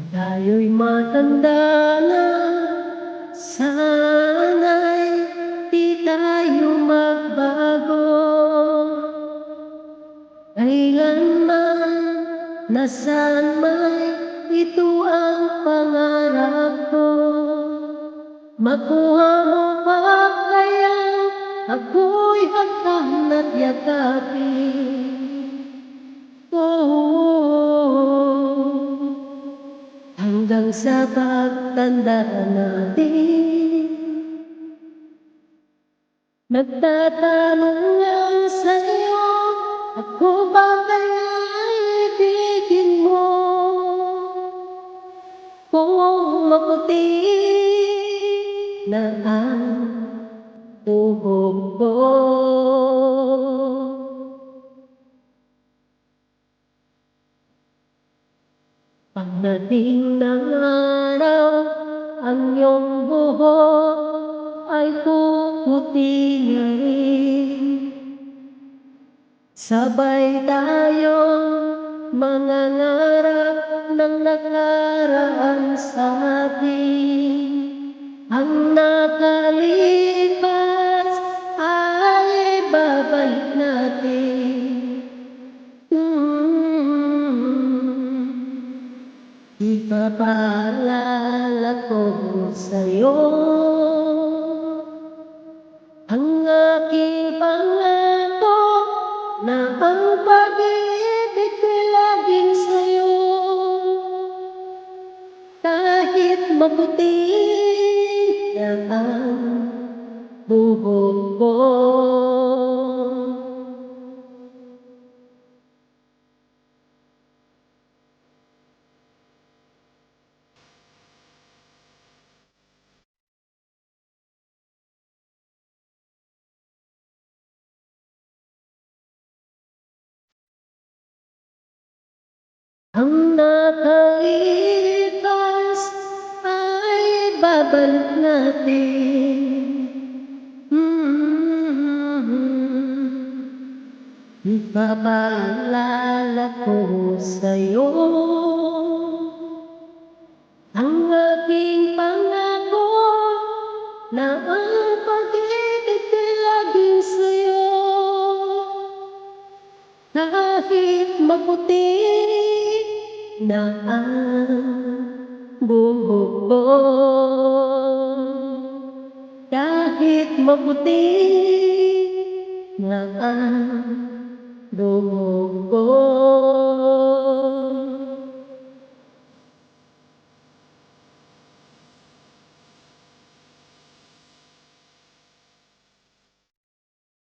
Tayo'y matanda na, sana'y di tayo magbago. Kailanman, nasaan man, ito ang pangarap ko. Makuha mo pa kaya ako'y hanggang at yakapin. Hanggang sa pagtanda natin, nagtatanong lang sa'yo, ako ba kaya ibigin mo? Kung maputi na ang buhok ko, pagdating ng araw, ang iyong buhok ay puputi na rin. Sabay tayong mangangarap ng nakaraan sa atin. Ang nakalipas ay babalik natin. Ipapaalala ko sa'yo ang aking pangako na ang pag-ibig ko'y laging sa'yo. Kahit maputi na ang buhok ko, ang nakalipas ay babalik natin. Ipapaalala ko sa'yo ang aking pangako na ang pag-ibig ko'y laging sa'yo. Kahit maputi na ang buhok ko, kahit maputi na ang